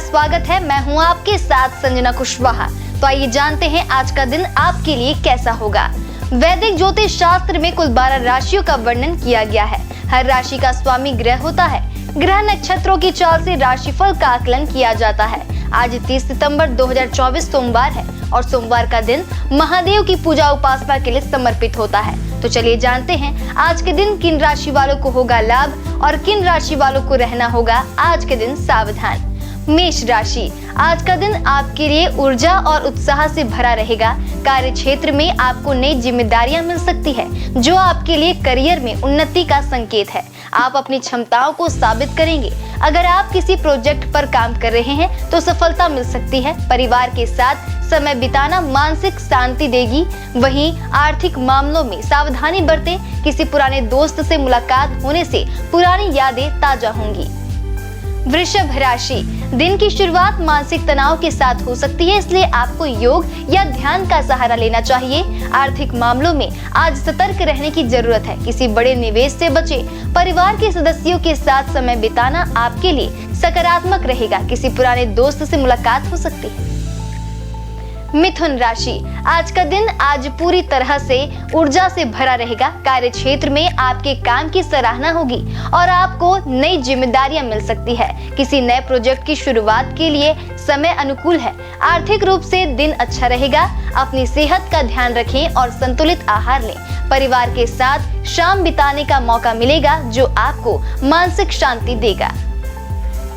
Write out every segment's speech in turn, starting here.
स्वागत है। मैं हूं आपके साथ संजना कुशवाहा। तो आइए जानते हैं आज का दिन आपके लिए कैसा होगा। वैदिक ज्योतिष शास्त्र में कुल 12 राशियों का वर्णन किया गया है। हर राशि का स्वामी ग्रह होता है। ग्रह नक्षत्रों की चाल से राशिफल का आकलन किया जाता है। आज 30 सितंबर 2024 सोमवार है और सोमवार का दिन महादेव की पूजा उपासना के लिए समर्पित होता है। तो चलिए जानते हैं आज के दिन किन राशि वालों को होगा लाभ और किन राशि वालों को रहना होगा आज के दिन सावधान। मेष राशि, आज का दिन आपके लिए ऊर्जा और उत्साह से भरा रहेगा। कार्य क्षेत्र में आपको नई जिम्मेदारियां मिल सकती है जो आपके लिए करियर में उन्नति का संकेत है। आप अपनी क्षमताओं को साबित करेंगे। अगर आप किसी प्रोजेक्ट पर काम कर रहे हैं तो सफलता मिल सकती है। परिवार के साथ समय बिताना मानसिक शांति देगी। वहीं आर्थिक मामलों में सावधानी बरतें। किसी पुराने दोस्त से मुलाकात होने से पुरानी यादें ताजा होंगी। वृषभ राशि, दिन की शुरुआत मानसिक तनाव के साथ हो सकती है, इसलिए आपको योग या ध्यान का सहारा लेना चाहिए। आर्थिक मामलों में आज सतर्क रहने की जरूरत है। किसी बड़े निवेश से बचें। परिवार के सदस्यों के साथ समय बिताना आपके लिए सकारात्मक रहेगा। किसी पुराने दोस्त से मुलाकात हो सकती है। मिथुन राशि, आज का दिन आज पूरी तरह से ऊर्जा से भरा रहेगा। कार्य क्षेत्र में आपके काम की सराहना होगी और आपको नई जिम्मेदारियां मिल सकती है। किसी नए प्रोजेक्ट की शुरुआत के लिए समय अनुकूल है। आर्थिक रूप से दिन अच्छा रहेगा। अपनी सेहत का ध्यान रखें और संतुलित आहार लें। परिवार के साथ शाम बिताने का मौका मिलेगा जो आपको मानसिक शांति देगा।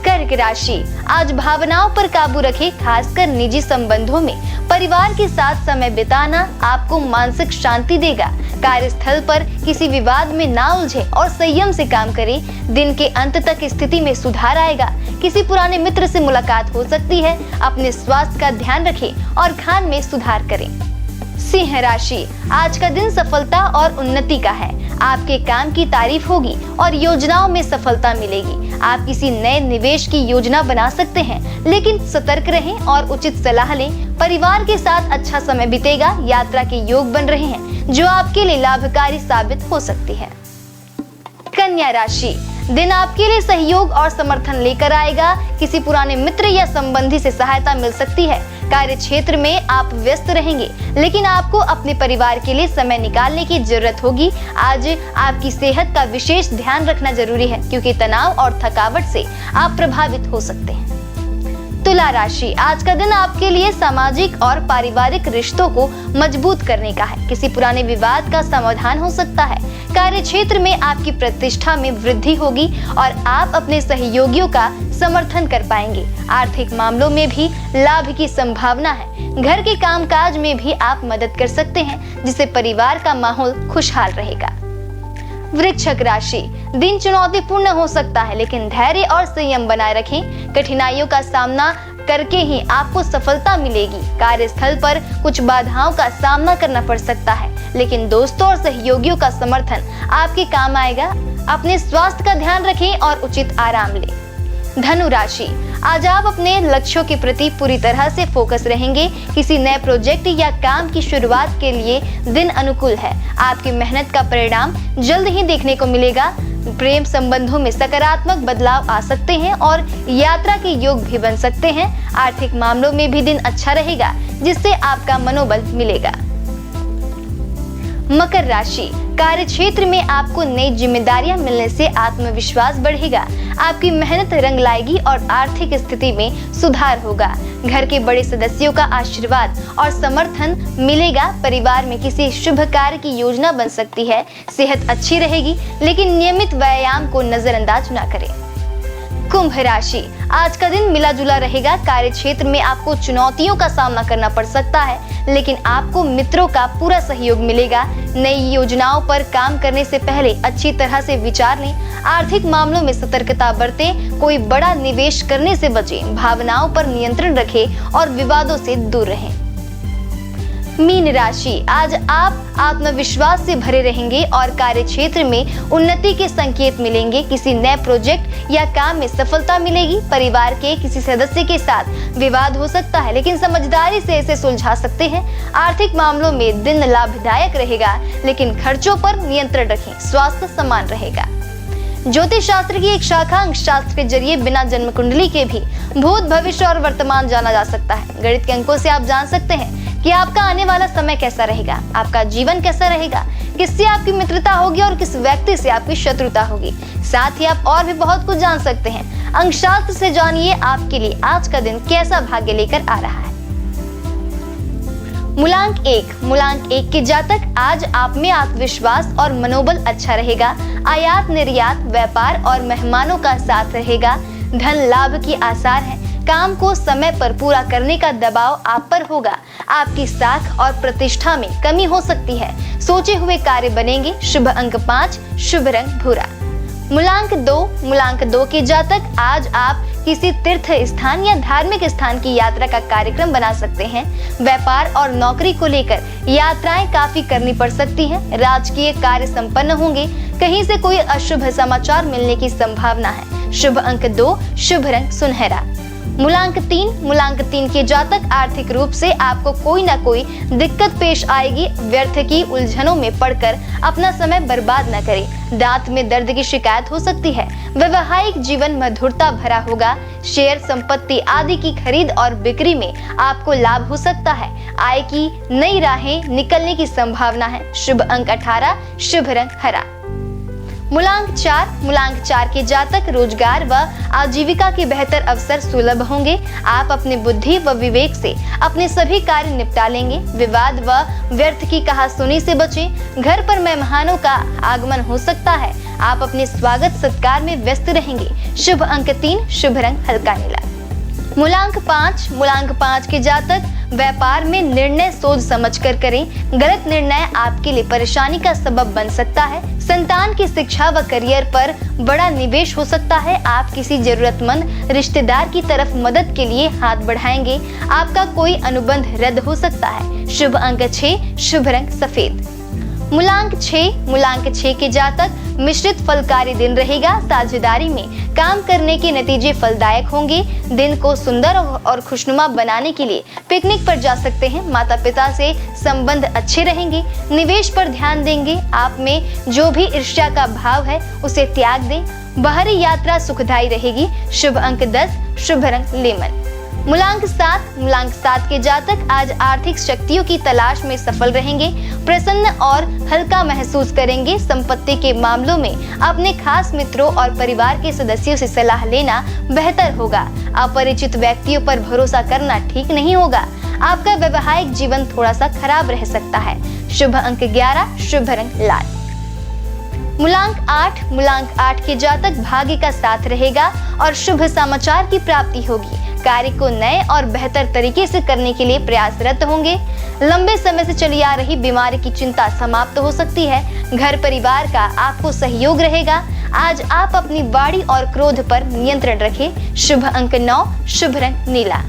कर्क राशि, आज भावनाओं पर काबू रखें, खासकर निजी संबंधों में। परिवार के साथ समय बिताना आपको मानसिक शांति देगा। कार्यस्थल पर किसी विवाद में ना उलझे और संयम से काम करें। दिन के अंत तक स्थिति में सुधार आएगा। किसी पुराने मित्र से मुलाकात हो सकती है। अपने स्वास्थ्य का ध्यान रखें और खान में सुधार करें। सिंह राशि, आज का दिन सफलता और उन्नति का है। आपके काम की तारीफ होगी और योजनाओं में सफलता मिलेगी। आप किसी नए निवेश की योजना बना सकते हैं, लेकिन सतर्क रहें और उचित सलाह लें। परिवार के साथ अच्छा समय बीतेगा। यात्रा के योग बन रहे हैं जो आपके लिए लाभकारी साबित हो सकती है। कन्या राशि, दिन आपके लिए सहयोग और समर्थन लेकर आएगा। किसी पुराने मित्र या संबंधी से सहायता मिल सकती है। कार्य क्षेत्र में आप व्यस्त रहेंगे, लेकिन आपको अपने परिवार के लिए समय निकालने की जरूरत होगी। आज आपकी सेहत का विशेष ध्यान रखना जरूरी है, क्योंकि तनाव और थकावट से आप प्रभावित हो सकते हैं। तुला राशि, आज का दिन आपके लिए सामाजिक और पारिवारिक रिश्तों को मजबूत करने का है। किसी पुराने विवाद का समाधान हो सकता है। कार्य क्षेत्र में आपकी प्रतिष्ठा में वृद्धि होगी और आप अपने सहयोगियों का समर्थन कर पाएंगे। आर्थिक मामलों में भी लाभ की संभावना है। घर के कामकाज में भी आप मदद कर सकते हैं, जिससे परिवार का माहौल खुशहाल रहेगा। वृश्चिक राशि, दिन चुनौतीपूर्ण हो सकता है, लेकिन धैर्य और संयम बनाए रखें। कठिनाइयों का सामना करके ही आपको सफलता मिलेगी। कार्यस्थल पर कुछ बाधाओं का सामना करना पड़ सकता है, लेकिन दोस्तों और सहयोगियों का समर्थन आपके काम आएगा। अपने स्वास्थ्य का ध्यान रखें और उचित आराम लें। धनु राशि, आज आप अपने लक्ष्यों के प्रति पूरी तरह से फोकस रहेंगे। किसी नए प्रोजेक्ट या काम की शुरुआत के लिए दिन अनुकूल है। आपकी मेहनत का परिणाम जल्द ही देखने को मिलेगा। प्रेम संबंधों में सकारात्मक बदलाव आ सकते हैं और यात्रा के योग भी बन सकते हैं। आर्थिक मामलों में भी दिन अच्छा रहेगा, जिससे आपका मनोबल मिलेगा। मकर राशि, कार्य क्षेत्र में आपको नई जिम्मेदारियां मिलने से आत्मविश्वास बढ़ेगा। आपकी मेहनत रंग लाएगी और आर्थिक स्थिति में सुधार होगा। घर के बड़े सदस्यों का आशीर्वाद और समर्थन मिलेगा। परिवार में किसी शुभ कार्य की योजना बन सकती है। सेहत अच्छी रहेगी, लेकिन नियमित व्यायाम को नजरअंदाज न करें। कुंभ राशि, आज का दिन मिला जुला रहेगा। कार्य क्षेत्र में आपको चुनौतियों का सामना करना पड़ सकता है, लेकिन आपको मित्रों का पूरा सहयोग मिलेगा। नई योजनाओं पर काम करने से पहले अच्छी तरह से विचार लें। आर्थिक मामलों में सतर्कता बरतें। कोई बड़ा निवेश करने से बचें। भावनाओं पर नियंत्रण रखें और विवादों से दूर रहें। मीन राशि, आज आप आत्मविश्वास से भरे रहेंगे और कार्य क्षेत्र में उन्नति के संकेत मिलेंगे। किसी नए प्रोजेक्ट या काम में सफलता मिलेगी। परिवार के किसी सदस्य के साथ विवाद हो सकता है, लेकिन समझदारी से इसे सुलझा सकते हैं। आर्थिक मामलों में दिन लाभदायक रहेगा, लेकिन खर्चों पर नियंत्रण रखें। स्वास्थ्य समान रहेगा। ज्योतिष शास्त्र की एक शाखा अंक शास्त्र के जरिए बिना जन्म कुंडली के भी भूत, भविष्य और वर्तमान जाना जा सकता है। गणित के अंकों से आप जान सकते हैं कि आपका आने वाला समय कैसा रहेगा, आपका जीवन कैसा रहेगा, किससे आपकी मित्रता होगी और किस व्यक्ति से आपकी शत्रुता होगी। साथ ही आप और भी बहुत कुछ जान सकते हैं। अंक शास्त्र से जानिए आपके लिए आज का दिन कैसा भाग्य लेकर आ रहा है। मूलांक 1, मूलांक 1 के जातक आज आप में आत्मविश्वास और मनोबल अच्छा रहेगा। आयात निर्यात, व्यापार और मेहमानों का साथ रहेगा। धन लाभ की आसार है। काम को समय पर पूरा करने का दबाव आप पर होगा। आपकी साख और प्रतिष्ठा में कमी हो सकती है। सोचे हुए कार्य बनेंगे। शुभ अंक 5, शुभ रंग भूरा। मूलांक 2, मूलांक 2 के जातक आज आप किसी तीर्थ स्थान या धार्मिक स्थान की यात्रा का कार्यक्रम बना सकते हैं। व्यापार और नौकरी को लेकर यात्राएं काफी करनी पड़ सकती हैं। राजकीय कार्य संपन्न होंगे। कहीं से कोई अशुभ समाचार मिलने की संभावना है। शुभ अंक 2, शुभ रंग सुनहरा। मूलांक 3, मूलांक 3 के जातक आर्थिक रूप से आपको कोई ना कोई दिक्कत पेश आएगी। व्यर्थ की उलझनों में पड़कर अपना समय बर्बाद न करें। दांत में दर्द की शिकायत हो सकती है। वैवाहिक जीवन मधुरता भरा होगा। शेयर, संपत्ति आदि की खरीद और बिक्री में आपको लाभ हो सकता है। आय की नई राहें निकलने की संभावना है। शुभ अंक 18, शुभ रंग हरा। मूलांक 4, मूलांक 4 के जातक रोजगार व आजीविका के बेहतर अवसर सुलभ होंगे। आप अपनी बुद्धि व विवेक से अपने सभी कार्य निपटा लेंगे। विवाद व व्यर्थ की कहासुनी से बचें। घर पर मेहमानों का आगमन हो सकता है। आप अपने स्वागत सत्कार में व्यस्त रहेंगे। शुभ अंक 3, शुभ रंग हल्का नीला। मूलांक 5, मूलांक 5 के जातक व्यापार में निर्णय सोच समझकर करें। गलत निर्णय आपके लिए परेशानी का सबब बन सकता है। संतान की शिक्षा व करियर पर बड़ा निवेश हो सकता है। आप किसी जरूरतमंद रिश्तेदार की तरफ मदद के लिए हाथ बढ़ाएंगे। आपका कोई अनुबंध रद्द हो सकता है। शुभ अंक 6, शुभ रंग सफेद। मूलांक 6, मूलांक 6 के जातक मिश्रित फलकारी दिन रहेगा। साझेदारी में काम करने के नतीजे फलदायक होंगे। दिन को सुंदर और खुशनुमा बनाने के लिए पिकनिक पर जा सकते हैं। माता पिता से संबंध अच्छे रहेंगे। निवेश पर ध्यान देंगे। आप में जो भी ईर्ष्या का भाव है उसे त्याग दें। बाहरी यात्रा सुखदायी रहेगी। शुभ अंक 10, शुभ रंग लेमन। मूलांक 7, मूलांक 7 के जातक आज आर्थिक शक्तियों की तलाश में सफल रहेंगे। प्रसन्न और हल्का महसूस करेंगे। संपत्ति के मामलों में अपने खास मित्रों और परिवार के सदस्यों से सलाह लेना बेहतर होगा। अपरिचित व्यक्तियों पर भरोसा करना ठीक नहीं होगा। आपका वैवाहिक जीवन थोड़ा सा खराब रह सकता है। शुभ अंक 11, शुभ रंग लाल। मूलांक 8, मूलांक 8 के जातक भाग्य का साथ रहेगा और शुभ समाचार की प्राप्ति होगी। कार्य को नए और बेहतर तरीके से करने के लिए प्रयासरत होंगे। लंबे समय से चली आ रही बीमारी की चिंता समाप्त हो सकती है। घर परिवार का आपको सहयोग रहेगा। आज आप अपनी वाणी और क्रोध पर नियंत्रण रखें। शुभ अंक 9, शुभ रंग नीला।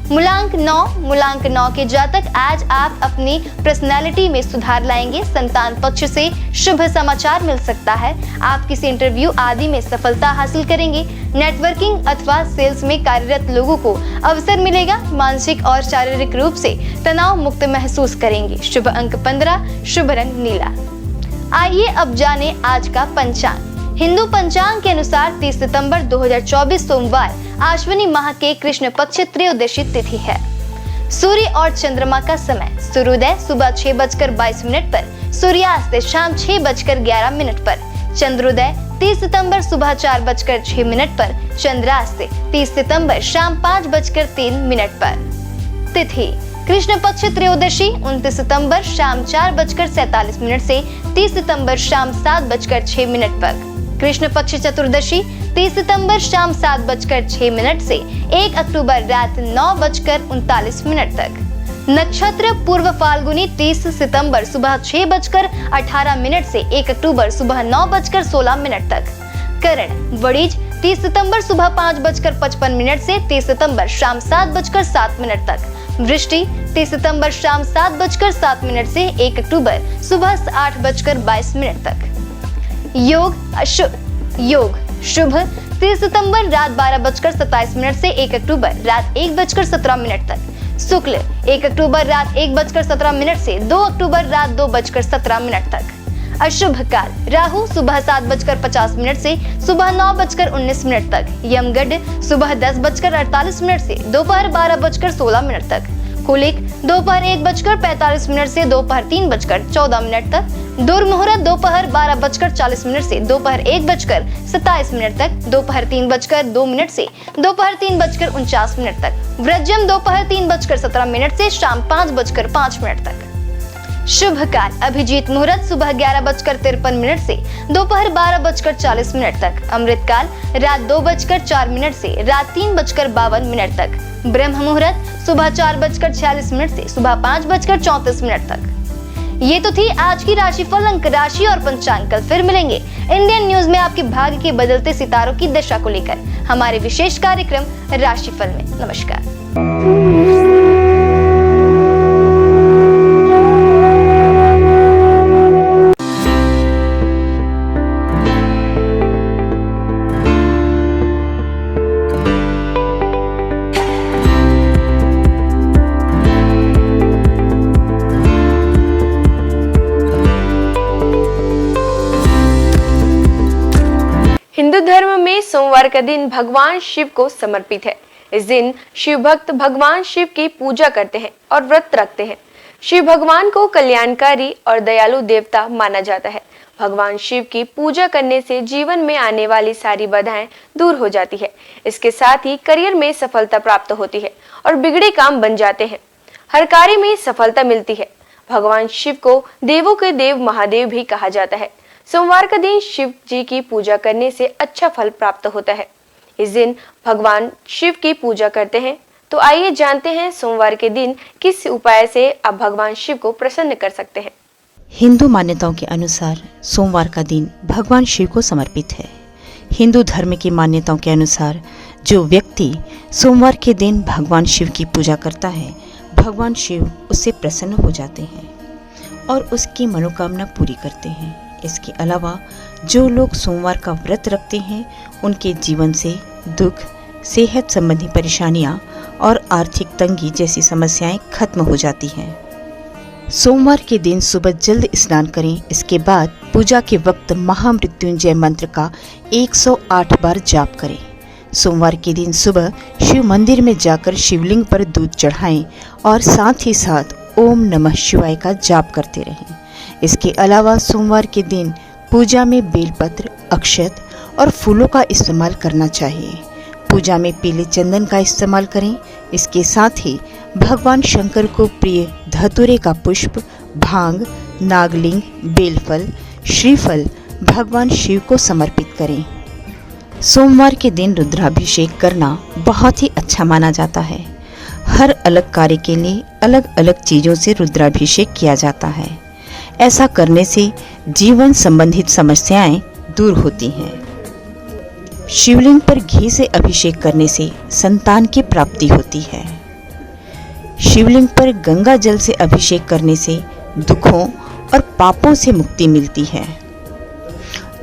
मूलांक 9, मूलांक 9 के जातक आज आप अपनी पर्सनालिटी में सुधार लाएंगे। संतान पक्ष से शुभ समाचार मिल सकता है। आप किसी इंटरव्यू आदि में सफलता हासिल करेंगे। नेटवर्किंग अथवा सेल्स में कार्यरत लोगों को अवसर मिलेगा। मानसिक और शारीरिक रूप से तनाव मुक्त महसूस करेंगे। शुभ अंक 15, शुभ रंग नीला। आइए अब जाने आज का पंचांग। हिंदू पंचांग के अनुसार 30 सितंबर 2024 सोमवार आश्विनी माह के कृष्ण पक्ष त्रयोदशी तिथि है। सूर्य और चंद्रमा का समय सूर्योदय सुबह 6:22 पर, सूर्यास्त शाम 6:11 पर। चंद्रोदय 30 सितंबर सुबह 4:06 पर, चंद्रास्त 30 सितंबर शाम 5:03 पर। तिथि कृष्ण पक्ष त्रयोदशी 29 सितंबर शाम 4:47 से 30 सितंबर शाम 7:06 पर। कृष्ण पक्ष चतुर्दशी 30 सितंबर शाम 7:06 से 1 अक्टूबर रात 9:39 तक। नक्षत्र पूर्व फाल्गुनी 30 सितंबर सुबह 6:18 से 1 अक्टूबर सुबह 9:16 तक। करण वणिज 30 सितंबर सुबह 5:55 से 30 सितंबर शाम 7:07 तक। वृष्टि 30 सितंबर शाम 7:07 से 1 अक्टूबर सुबह 8:22 तक। योग शुभ 30 सितंबर रात 12:27 से 1 अक्टूबर रात 1:17 तक। शुक्ल 1 अक्टूबर रात 1:17 से 2 अक्टूबर रात 2:17 तक। अशुभ काल राहु सुबह 7:50 से सुबह 9:19 तक, यमगढ़ सुबह 10:48 से दोपहर 12:16 तक, कुलिक दोपहर 1:45 से दोपहर 3:14 तक, दुर्मुहूर्त दोपहर 12:40 से दोपहर 1:27 तक, दोपहर 3:02 से दोपहर 3:49 तक, व्रजम दोपहर 3:17 से शाम 5:05 तक। शुभ काल अभिजीत मुहूर्त सुबह 11:53 से दोपहर 12:40 तक, अमृत काल रात 2:04 से रात 3:52 तक, ब्रह्म मुहूर्त सुबह 4:46 से सुबह 5:34 तक। ये तो थी आज की राशिफल, अंक राशि और पंचांग। कल फिर मिलेंगे इंडियन न्यूज में आपके भाग्य के बदलते सितारों की दशा को लेकर हमारे विशेष कार्यक्रम राशिफल में। नमस्कार। हिंदू धर्म में सोमवार का दिन भगवान शिव को समर्पित है। इस दिन शिव भक्त भगवान शिव की पूजा करते हैं और व्रत रखते हैं। शिव भगवान को कल्याणकारी और दयालु देवता माना जाता है। भगवान शिव की पूजा करने से जीवन में आने वाली सारी बाधाएं दूर हो जाती है। इसके साथ ही करियर में सफलता प्राप्त होती है और बिगड़े काम बन जाते हैं। हर कार्य में सफलता मिलती है। भगवान शिव को देवों के देव महादेव भी कहा जाता है। सोमवार का दिन शिव जी की पूजा करने से अच्छा फल प्राप्त होता है। इस दिन भगवान शिव की पूजा करते हैं। तो आइए जानते हैं सोमवार के दिन किस उपाय से आप भगवान शिव को प्रसन्न कर सकते हैं। हिंदू मान्यताओं के अनुसार सोमवार का दिन भगवान शिव को समर्पित है। हिंदू धर्म की मान्यताओं के अनुसार जो व्यक्ति सोमवार के दिन भगवान शिव की पूजा करता है, भगवान शिव उससे प्रसन्न हो जाते हैं और उसकी मनोकामना पूरी करते हैं। इसके अलावा जो लोग सोमवार का व्रत रखते हैं, उनके जीवन से दुख, सेहत संबंधी परेशानियां और आर्थिक तंगी जैसी समस्याएं खत्म हो जाती हैं। सोमवार के दिन सुबह जल्द स्नान करें। इसके बाद पूजा के वक्त महामृत्युंजय मंत्र का 108 बार जाप करें। सोमवार के दिन सुबह शिव मंदिर में जाकर शिवलिंग पर दूध चढ़ाएं और साथ ही साथ ओम नमः शिवाय का जाप करते रहें। इसके अलावा सोमवार के दिन पूजा में बेलपत्र, अक्षत और फूलों का इस्तेमाल करना चाहिए। पूजा में पीले चंदन का इस्तेमाल करें। इसके साथ ही भगवान शंकर को प्रिय धतूरे का पुष्प, भांग, नागलिंग, बेलफल, श्रीफल भगवान शिव को समर्पित करें। सोमवार के दिन रुद्राभिषेक करना बहुत ही अच्छा माना जाता है। हर अलग कार्य के लिए अलग अलग चीजों से रुद्राभिषेक किया जाता है। ऐसा करने से जीवन संबंधित समस्याएं दूर होती हैं। शिवलिंग पर घी से अभिषेक करने से संतान की प्राप्ति होती है। शिवलिंग पर गंगा जल से अभिषेक करने से दुखों और पापों से मुक्ति मिलती है।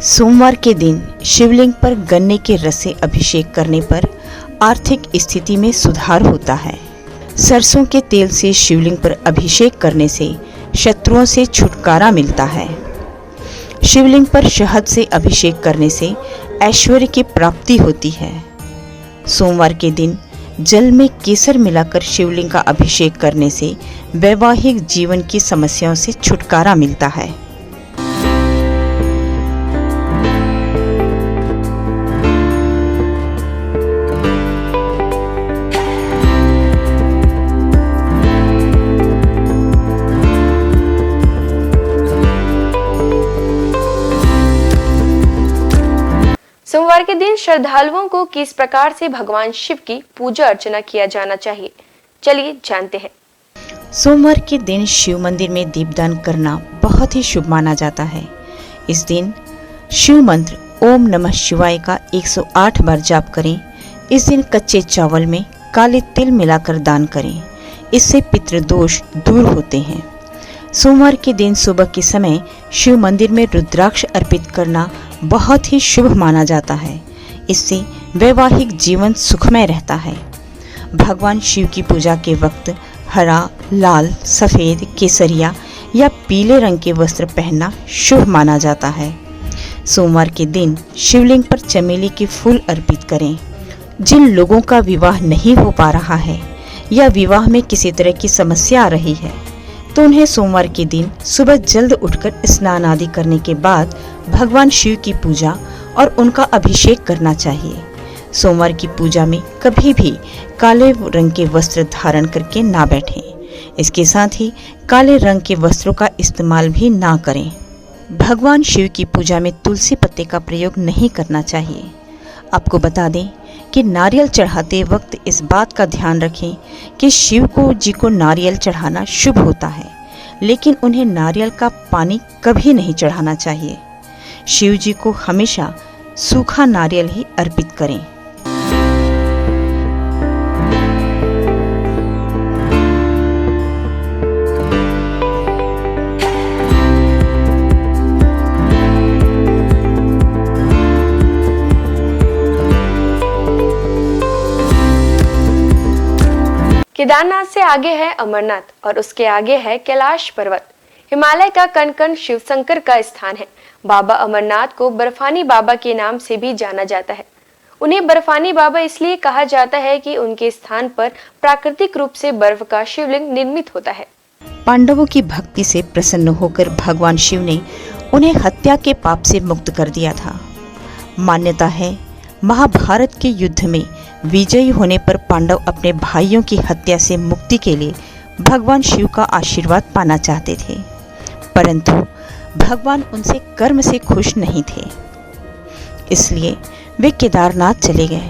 सोमवार के दिन शिवलिंग पर गन्ने के रस से अभिषेक करने पर आर्थिक स्थिति में सुधार होता है। सरसों के तेल से शिवलिंग पर अभिषेक करने से शत्रुओं से छुटकारा मिलता है। शिवलिंग पर शहद से अभिषेक करने से ऐश्वर्य की प्राप्ति होती है। सोमवार के दिन जल में केसर मिलाकर शिवलिंग का अभिषेक करने से वैवाहिक जीवन की समस्याओं से छुटकारा मिलता है। सोमवार के दिन श्रद्धालुओं को किस प्रकार से भगवान शिव की पूजा अर्चना किया जाना चाहिए, चलिए जानते हैं। सोमवार के दिन शिव मंदिर में दीपदान करना बहुत ही शुभ माना जाता है। इस दिन शिव मंत्र ओम नमः शिवाय का 108 बार जाप करें। इस दिन कच्चे चावल में काले तिल मिलाकर दान करें। इससे पितृदोष दूर होते हैं। सोमवार के दिन सुबह के समय शिव मंदिर में रुद्राक्ष अर्पित करना बहुत ही शुभ माना जाता है। इससे वैवाहिक जीवन सुखमय रहता है। भगवान शिव की पूजा के वक्त हरा, लाल, सफेद, केसरिया या पीले रंग के वस्त्र पहनना शुभ माना जाता है। सोमवार के दिन शिवलिंग पर चमेली के फूल अर्पित करें। जिन लोगों का विवाह नहीं हो पा रहा है या विवाह में किसी तरह की समस्या आ रही है तो उन्हें सोमवार के दिन सुबह जल्द उठकर स्नान आदि करने के बाद भगवान शिव की पूजा और उनका अभिषेक करना चाहिए। सोमवार की पूजा में कभी भी काले रंग के वस्त्र धारण करके ना बैठें। इसके साथ ही काले रंग के वस्त्रों का इस्तेमाल भी ना करें। भगवान शिव की पूजा में तुलसी पत्ते का प्रयोग नहीं करना चाहिए। आपको बता दें कि नारियल चढ़ाते वक्त इस बात का ध्यान रखें कि शिव जी को नारियल चढ़ाना शुभ होता है, लेकिन उन्हें नारियल का पानी कभी नहीं चढ़ाना चाहिए। शिव जी को हमेशा सूखा नारियल ही अर्पित करें। केदारनाथ से आगे है अमरनाथ और उसके आगे है कैलाश पर्वत। हिमालय का कण कण शिव शंकर का स्थान है। बाबा अमरनाथ को बर्फानी बाबा के नाम से भी जाना जाता है। उन्हें बर्फानी बाबा इसलिए कहा जाता है कि उनके स्थान पर प्राकृतिक रूप से बर्फ का शिवलिंग निर्मित होता है। पांडवों की भक्ति से प्रसन्न होकर भगवान शिव ने उन्हें हत्या के पाप से मुक्त कर दिया था। मान्यता है महाभारत के युद्ध में विजयी होने पर पांडव अपने भाइयों की हत्या से मुक्ति के लिए भगवान शिव का आशीर्वाद पाना चाहते थे, परंतु भगवान उनसे कर्म से खुश नहीं थे। इसलिए वे केदारनाथ चले गए,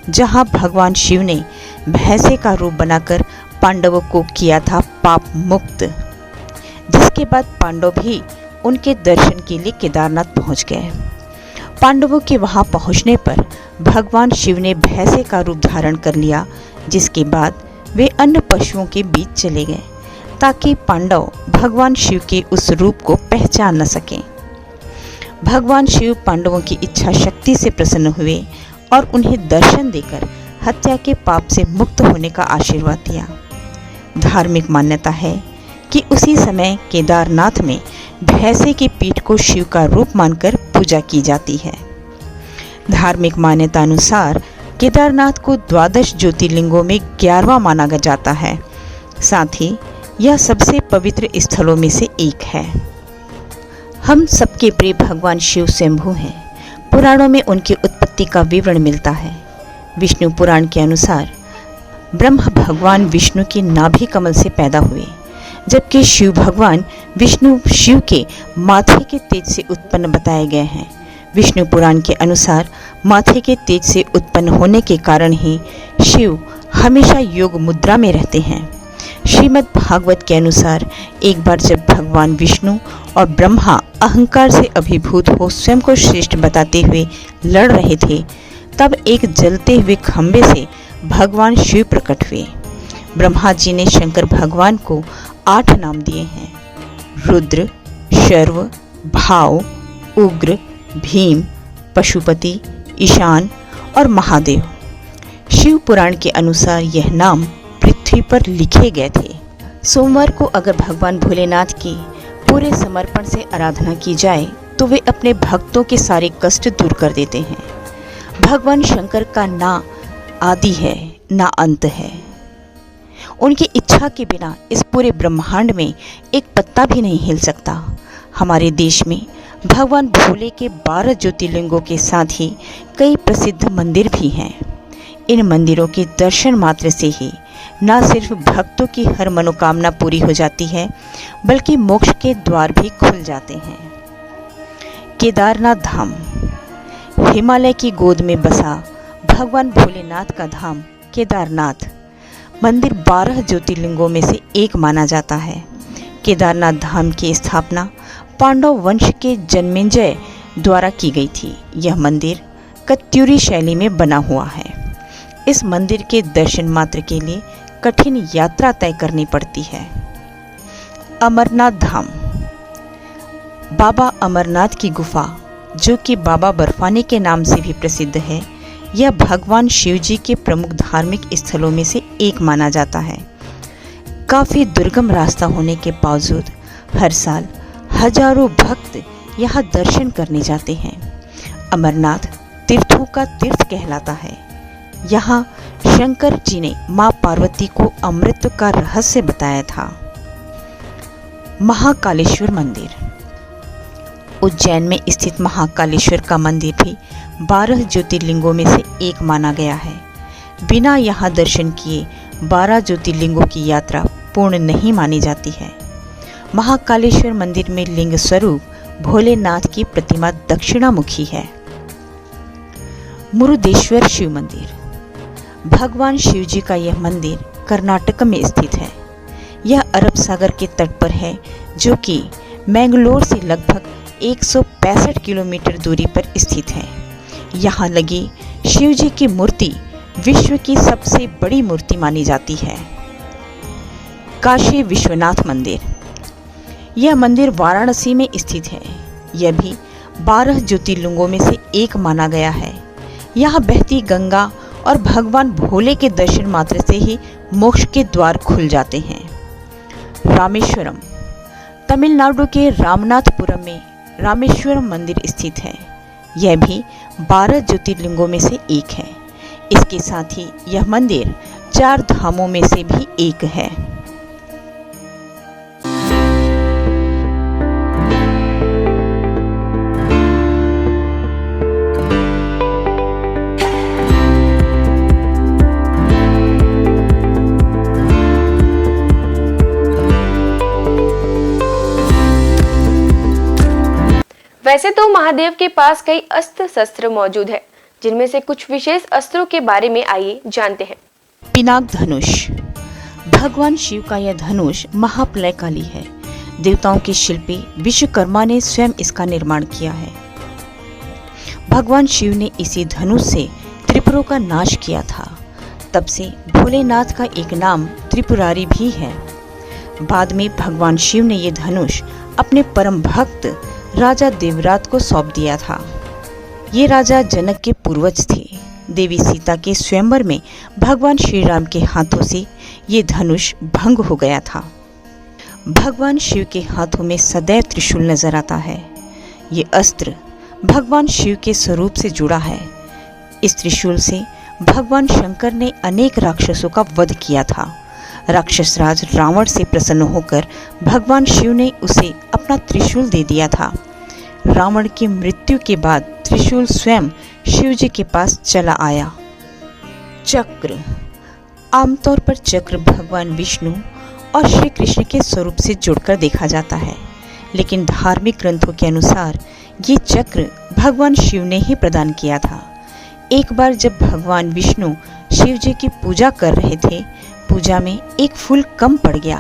जहां भगवान शिव ने भैंसे का रूप बनाकर पांडवों को किया था पाप मुक्त। जिसके बाद पांडव भी उनके दर्शन के लिए केदारनाथ पहुंच गए। पांडवों के वहां पहुंचने पर भगवान शिव ने भैंसे का रूप धारण कर लिया, जिसके बाद वे अन्य पशुओं के बीच चले गए ताकि पांडव भगवान शिव के उस रूप को पहचान न सकें। भगवान शिव पांडवों की इच्छा शक्ति से प्रसन्न हुए और उन्हें दर्शन देकर हत्या के पाप से मुक्त होने का आशीर्वाद दिया। धार्मिक मान्यता है कि उसी समय केदारनाथ में भैंसे की पीठ को शिव का रूप मानकर पूजा की जाती है। धार्मिक मान्यता अनुसार केदारनाथ को 12 ज्योतिर्लिंगों में 11वां माना जाता है। साथ ही यह सबसे पवित्र स्थलों में से एक है। हम सबके प्रिय भगवान शिव स्वयंभू हैं। पुराणों में उनकी उत्पत्ति का विवरण मिलता है। विष्णु पुराण के अनुसार ब्रह्म भगवान विष्णु के नाभि कमल से पैदा हुए, जबकि शिव भगवान विष्णु शिव के माथे के तेज से उत्पन्न बताए गए हैं। विष्णु पुराण के अनुसार माथे के तेज से उत्पन्न होने के कारण ही शिव हमेशा योग मुद्रा में रहते हैं। श्रीमद् भागवत के अनुसार एक बार जब भगवान विष्णु और ब्रह्मा अहंकार से अभिभूत हो स्वयं को श्रेष्ठ बताते हुए लड़ रहे थे, तब एक जलते हुए खंभे से भगवान शिव प्रकट हुए। ब्रह्मा जी ने शंकर भगवान को 8 नाम दिए हैं: रुद्र, शर्व, भाव, उग्र, भीम, पशुपति, ईशान और महादेव। शिव पुराण के अनुसार यह नाम पृथ्वी पर लिखे गए थे। सोमवार को अगर भगवान भोलेनाथ की पूरे समर्पण से आराधना की जाए तो वे अपने भक्तों के सारे कष्ट दूर कर देते हैं। भगवान शंकर का ना आदि है ना अंत है। उनकी इच्छा के बिना इस पूरे ब्रह्मांड में एक पत्ता भी नहीं हिल सकता। हमारे देश में भगवान भोले के 12 ज्योतिर्लिंगों के साथ ही कई प्रसिद्ध मंदिर भी हैं। इन मंदिरों के दर्शन मात्र से ही न सिर्फ भक्तों की हर मनोकामना पूरी हो जाती है, बल्कि मोक्ष के द्वार भी खुल जाते हैं। केदारनाथ धाम हिमालय की गोद में बसा भगवान भोलेनाथ का धाम केदारनाथ मंदिर 12 ज्योतिर्लिंगों में से एक माना जाता है। केदारनाथ धाम की स्थापना पांडव वंश के जन्मेजय द्वारा की गई थी। यह मंदिर कत्यूरी शैली में बना हुआ है। इस मंदिर के दर्शन मात्र के लिए कठिन यात्रा तय करनी पड़ती है। अमरनाथ धाम बाबा अमरनाथ की गुफा, जो कि बाबा बर्फानी के नाम से भी प्रसिद्ध है, यह भगवान शिव जी के प्रमुख धार्मिक स्थलों में से एक माना जाता है। काफ़ी दुर्गम रास्ता होने के बावजूद हर साल हजारों भक्त यहाँ दर्शन करने जाते हैं। अमरनाथ तीर्थों का तीर्थ कहलाता है। यहाँ शंकर जी ने मां पार्वती को अमृत का रहस्य बताया था। महाकालेश्वर मंदिर। उज्जैन में स्थित महाकालेश्वर का मंदिर भी 12 ज्योतिर्लिंगों में से एक माना गया है। बिना यहाँ दर्शन किए 12 ज्योतिर्लिंगों की यात्रा पूर्ण नहीं मानी जाती है। महाकालेश्वर मंदिर में लिंग स्वरूप भोलेनाथ की प्रतिमा दक्षिणामुखी है। मुरुदेश्वर शिव मंदिर। भगवान शिव जी का यह मंदिर कर्नाटक में स्थित है। यह अरब सागर के तट पर है, जो कि मैंगलोर से लगभग 165 किलोमीटर दूरी पर स्थित है। यहाँ लगी शिव जी की मूर्ति विश्व की सबसे बड़ी मूर्ति मानी जाती है। काशी विश्वनाथ मंदिर। यह मंदिर वाराणसी में स्थित है। यह भी 12 ज्योतिर्लिंगों में से एक माना गया है। यहाँ बहती गंगा और भगवान भोले के दर्शन मात्र से ही मोक्ष के द्वार खुल जाते हैं। रामेश्वरम। तमिलनाडु के रामनाथपुरम में रामेश्वरम मंदिर स्थित है। यह भी 12 ज्योतिर्लिंगों में से एक है। इसके साथ ही यह मंदिर 4 धामों में से भी एक है। वैसे तो महादेव के पास कई अस्त्र शस्त्र मौजूद है, जिनमें से कुछ विशेष अस्त्रों के बारे में आइए जानते हैं। पिनाक धनुष। भगवान शिव का यह धनुष महाप्रलयकाली है। देवताओं के शिल्पी विश्वकर्मा ने स्वयं इसका निर्माण किया है। भगवान शिव ने इसी धनुष से त्रिपुरों का नाश किया था। तब से भोलेनाथ का एक नाम त्रिपुरारी भी है। बाद में भगवान शिव ने यह धनुष अपने परम भक्त राजा देवरात को सौंप दिया था। ये राजा जनक के पूर्वज थे। देवी सीता के स्वयंवर में भगवान श्री राम के हाथों से ये धनुष भंग हो गया था। भगवान शिव के हाथों में सदैव त्रिशूल नजर आता है। ये अस्त्र भगवान शिव के स्वरूप से जुड़ा है। इस त्रिशूल से भगवान शंकर ने अनेक राक्षसों का वध किया था। राक्षस राज रावण से प्रसन्न होकर भगवान शिव ने उसे अपना त्रिशूल दे दिया था। रावण की मृत्यु के बाद त्रिशूल स्वयं शिव जी के पास चला आया। चक्र। आमतौर पर चक्र भगवान विष्णु और श्री कृष्ण के स्वरूप से जुड़कर देखा जाता है, लेकिन धार्मिक ग्रंथों के अनुसार ये चक्र भगवान शिव ने ही प्रदान किया था। एक बार जब भगवान विष्णु शिव जी की पूजा कर रहे थे, पूजा में एक फूल कम पड़ गया।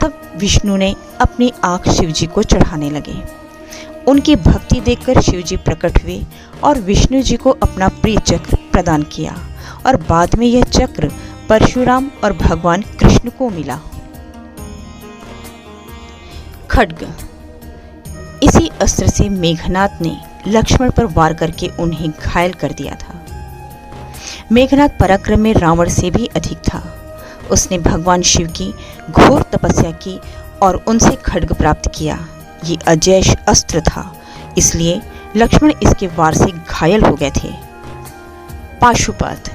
तब विष्णु ने अपनी आंख शिव जी को चढ़ाने लगे। उनकी भक्ति देखकर शिव जी प्रकट हुए और विष्णु जी को अपना प्रिय चक्र प्रदान किया, और बाद में यह चक्र परशुराम और भगवान कृष्ण को मिला। खड्ग। इसी अस्त्र से मेघनाद ने लक्ष्मण पर वार करके उन्हें घायल कर दिया था। मेघनाद पराक्रम में रावण से भी अधिक था। उसने भगवान शिव की घोर तपस्या की और उनसे खड्ग प्राप्त किया। ये अजैश अस्त्र था, इसलिए लक्ष्मण इसके वार से घायल हो गए थे। पाशुपत।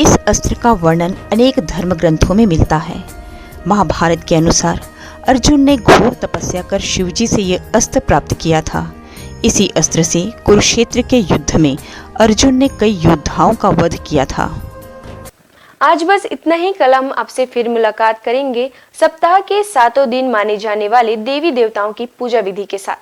इस अस्त्र का वर्णन अनेक धर्म ग्रंथों में मिलता है। महाभारत के अनुसार अर्जुन ने घोर तपस्या कर शिवजी से यह अस्त्र प्राप्त किया था। इसी अस्त्र से कुरुक्षेत्र के युद्ध में अर्जुन ने कई योद्धाओं का वध किया था। आज बस इतना ही। कल हम आपसे फिर मुलाकात करेंगे सप्ताह के 7 दिन माने जाने वाले देवी देवताओं की पूजा विधि के साथ।